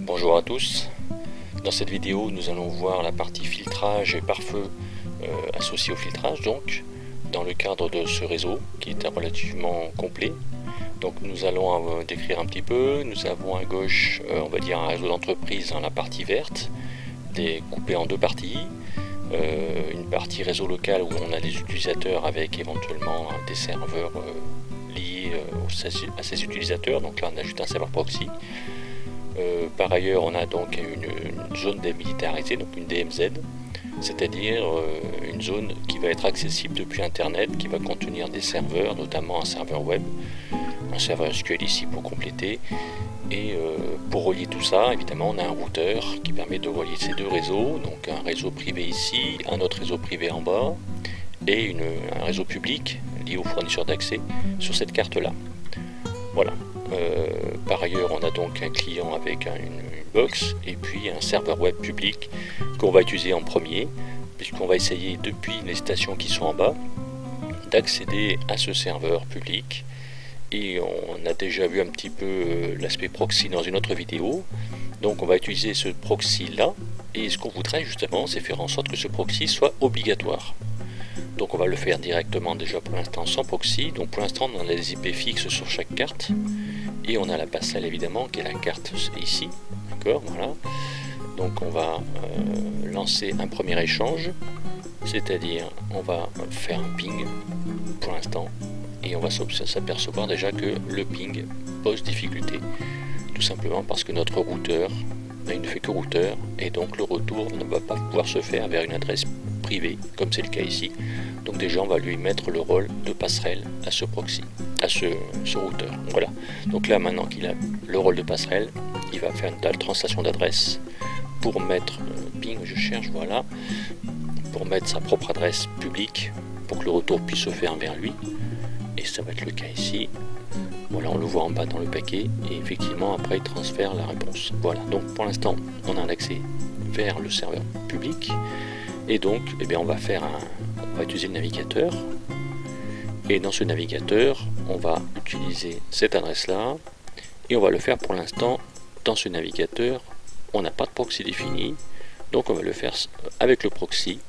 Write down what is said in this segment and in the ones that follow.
Bonjour à tous. Dans cette vidéo, nous allons voir la partie filtrage et pare-feu associée au filtrage, donc dans le cadre de ce réseau qui est relativement complet. Donc nous allons décrire un petit peu. Nous avons à gauche, on va dire un réseau d'entreprise dans la partie verte, découpé en deux parties. Une partie réseau local où on a les utilisateurs avec éventuellement des serveurs liés à ces utilisateurs. Donc là on a juste un serveur proxy. Par ailleurs, on a donc une zone démilitarisée, donc une DMZ, c'est-à-dire une zone qui va être accessible depuis Internet, qui va contenir des serveurs, notamment un serveur web, un serveur SQL ici pour compléter. Et pour relier tout ça, évidemment, on a un routeur qui permet de relier ces deux réseaux, donc un réseau privé ici, un autre réseau privé en bas, et un réseau public lié aux fournisseurs d'accès sur cette carte-là. Voilà. Par ailleurs, on a donc un client avec une box et puis un serveur web public qu'on va utiliser en premier, puisqu'on va essayer depuis les stations qui sont en bas d'accéder à ce serveur public. Et on a déjà vu un petit peu l'aspect proxy dans une autre vidéo. Donc on va utiliser ce proxy là, et ce qu'on voudrait justement, c'est faire en sorte que ce proxy soit obligatoire. Donc on va le faire directement déjà pour l'instant sans proxy. Donc pour l'instant on a des IP fixes sur chaque carte. Et on a la passerelle évidemment qui est la carte ici. D'accord, voilà. Donc on va lancer un premier échange. C'est-à-dire on va faire un ping pour l'instant. Et on va s'apercevoir déjà que le ping pose difficulté. Tout simplement parce que notre routeur il ne fait que routeur. Et donc le retour ne va pas pouvoir se faire vers une adresse privée, comme c'est le cas ici. Donc déjà on va lui mettre le rôle de passerelle à ce proxy, à ce routeur. Voilà. Donc là maintenant qu'il a le rôle de passerelle, il va faire une translation d'adresse pour mettre ping, je cherche, voilà, pour mettre sa propre adresse publique pour que le retour puisse se faire vers lui. Et ça va être le cas ici. Voilà, on le voit en bas dans le paquet et effectivement après il transfère la réponse. Voilà. Donc pour l'instant on a un accès vers le serveur public et donc eh bien, on va utiliser le navigateur. Et dans ce navigateur, on va utiliser cette adresse-là et on va le faire pour l'instant dans ce navigateur. On n'a pas de proxy défini, donc on va le faire avec le proxy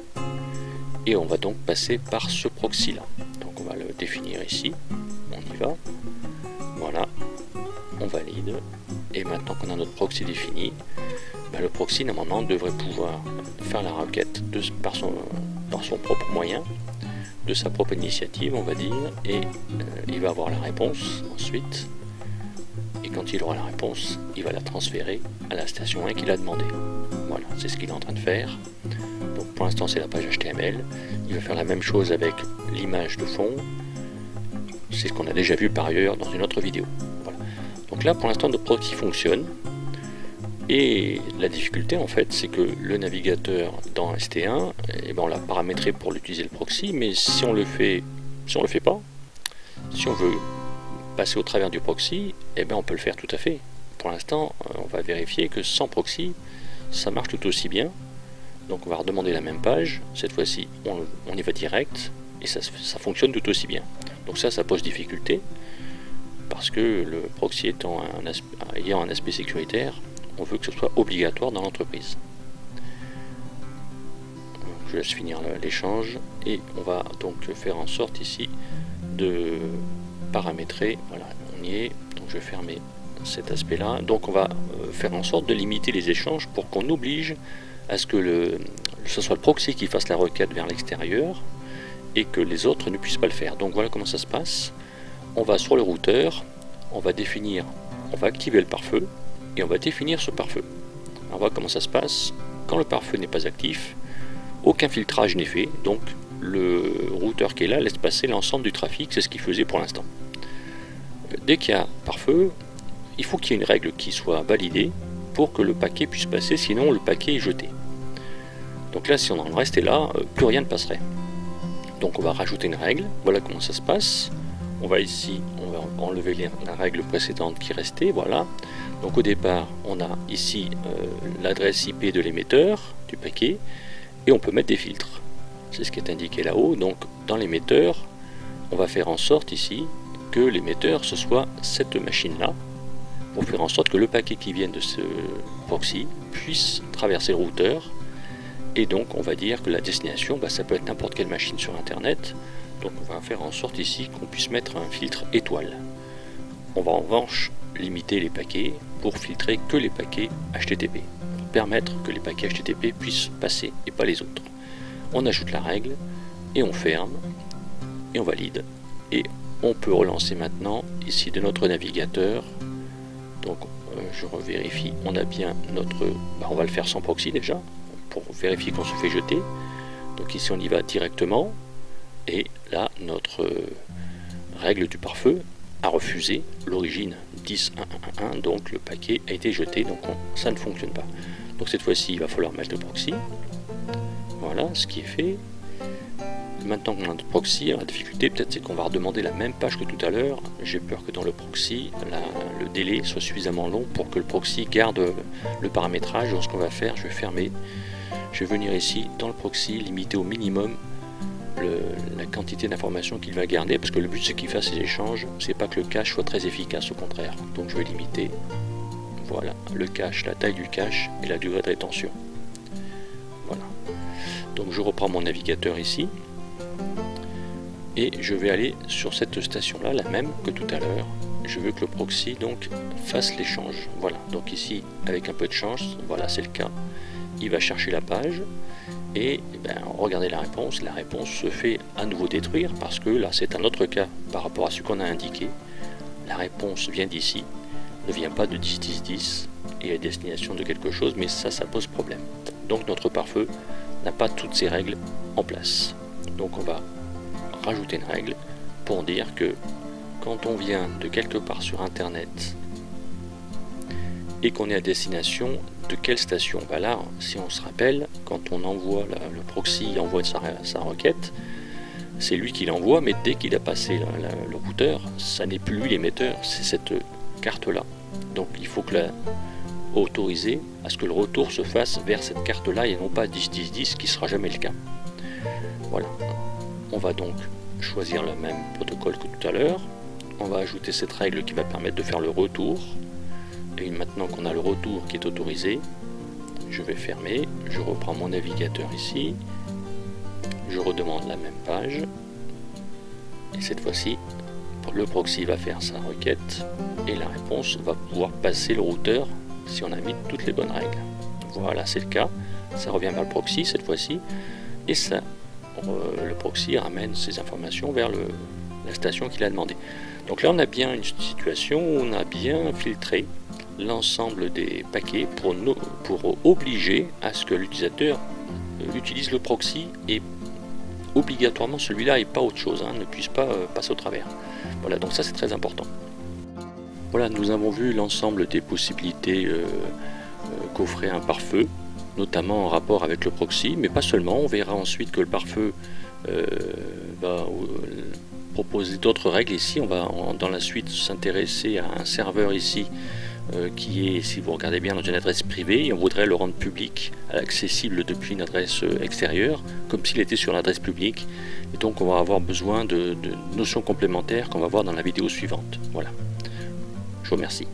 et on va donc passer par ce proxy-là. Donc on va le définir ici, on y va, voilà, on valide et maintenant qu'on a notre proxy défini, le proxy normalement devrait pouvoir faire la requête par son propre moyen, de sa propre initiative on va dire, et il va avoir la réponse ensuite, et quand il aura la réponse il va la transférer à la station 1 qu'il a demandé. Voilà, c'est ce qu'il est en train de faire. Donc pour l'instant c'est la page HTML, il va faire la même chose avec l'image de fond, c'est ce qu'on a déjà vu par ailleurs dans une autre vidéo. Voilà. Donc là pour l'instant notre proxy fonctionne. Et la difficulté en fait c'est que le navigateur dans ST1, on l'a paramétré pour l'utiliser le proxy, mais si on le fait pas, si on veut passer au travers du proxy, on peut le faire tout à fait. Pour l'instant on va vérifier que sans proxy ça marche tout aussi bien. Donc on va redemander la même page, cette fois-ci on y va direct et ça fonctionne tout aussi bien. Donc ça pose difficulté parce que le proxy ayant un aspect sécuritaire, on veut que ce soit obligatoire dans l'entreprise. Je laisse finir l'échange et on va donc faire en sorte ici de paramétrer. Voilà, on y est. Donc je vais fermer cet aspect là. Donc on va faire en sorte de limiter les échanges pour qu'on oblige à ce que ce soit le proxy qui fasse la requête vers l'extérieur et que les autres ne puissent pas le faire. Donc voilà comment ça se passe. On va sur le routeur, on va activer le pare-feu et on va définir ce pare-feu. On voit comment ça se passe. Quand le pare-feu n'est pas actif, aucun filtrage n'est fait, donc le routeur qui est là laisse passer l'ensemble du trafic, c'est ce qu'il faisait pour l'instant. Dès qu'il y a pare-feu, il faut qu'il y ait une règle qui soit validée pour que le paquet puisse passer, sinon le paquet est jeté. Donc là, si on en restait là, plus rien ne passerait. Donc on va rajouter une règle, voilà comment ça se passe. On va enlever la règle précédente qui restait, voilà. Donc au départ, on a ici l'adresse IP de l'émetteur du paquet, et on peut mettre des filtres. C'est ce qui est indiqué là-haut. Donc dans l'émetteur, on va faire en sorte ici que l'émetteur ce soit cette machine-là, pour faire en sorte que le paquet qui vient de ce proxy puisse traverser le routeur. Et donc on va dire que la destination, ça peut être n'importe quelle machine sur internet. Donc on va faire en sorte ici qu'on puisse mettre un filtre étoile. On va en revanche limiter les paquets pour filtrer que les paquets HTTP, pour permettre que les paquets HTTP puissent passer et pas les autres. On ajoute la règle et on ferme et on valide, et on peut relancer maintenant ici de notre navigateur. Donc je revérifie, on a bien notre, on va le faire sans proxy déjà pour vérifier qu'on se fait jeter. Donc ici on y va directement, et là notre règle du pare-feu a refusé l'origine 10.1.1.1, donc le paquet a été jeté, donc ça ne fonctionne pas. Donc cette fois-ci il va falloir mettre le proxy. Voilà ce qui est fait. Maintenant qu'on a notre proxy, la difficulté peut-être c'est qu'on va redemander la même page que tout à l'heure. J'ai peur que dans le proxy, le délai soit suffisamment long pour que le proxy garde le paramétrage. Donc ce qu'on va faire, je vais fermer, je vais venir ici dans le proxy, limiter au minimum la quantité d'informations qu'il va garder, parce que le but c'est qu'il fasse ces échanges, c'est pas que le cache soit très efficace, au contraire. Donc je vais limiter, voilà, le cache, la taille du cache et la durée de rétention. Voilà. Donc je reprends mon navigateur ici, et je vais aller sur cette station là, la même que tout à l'heure. Je veux que le proxy donc fasse l'échange. Voilà, donc ici avec un peu de chance, voilà c'est le cas, il va chercher la page. Et regardez la réponse se fait à nouveau détruire, parce que là c'est un autre cas par rapport à ce qu'on a indiqué. La réponse vient d'ici, ne vient pas de 10.10.10 et à destination de quelque chose, mais ça pose problème. Donc notre pare-feu n'a pas toutes ces règles en place. Donc on va rajouter une règle pour dire que quand on vient de quelque part sur internet et qu'on est à destination de quelle station, là si on se rappelle, quand on envoie le proxy envoie sa requête, c'est lui qui l'envoie, mais dès qu'il a passé le routeur, ça n'est plus lui l'émetteur, c'est cette carte là. Donc il faut que autoriser à ce que le retour se fasse vers cette carte là et non pas 10.10.10, qui sera jamais le cas. Voilà, on va donc choisir le même protocole que tout à l'heure. On va ajouter cette règle qui va permettre de faire le retour. Et maintenant qu'on a le retour qui est autorisé, je vais fermer, je reprends mon navigateur ici, je redemande la même page, et cette fois-ci, le proxy va faire sa requête, et la réponse va pouvoir passer le routeur si on a mis toutes les bonnes règles. Voilà, c'est le cas, ça revient vers le proxy cette fois-ci, et ça, le proxy ramène ces informations vers la station qu'il a demandé. Donc là on a bien une situation où on a bien filtré l'ensemble des paquets pour obliger à ce que l'utilisateur utilise le proxy, et obligatoirement celui-là et pas autre chose, ne puisse pas passer au travers. Voilà, donc ça c'est très important. Voilà, nous avons vu l'ensemble des possibilités qu'offrait un pare-feu, notamment en rapport avec le proxy, mais pas seulement. On verra ensuite que le pare-feu va proposer d'autres règles. Ici on va dans la suite s'intéresser à un serveur ici qui est, si vous regardez bien, dans une adresse privée, et on voudrait le rendre public, accessible depuis une adresse extérieure, comme s'il était sur l'adresse publique. Et donc on va avoir besoin de notions complémentaires qu'on va voir dans la vidéo suivante. Voilà, je vous remercie.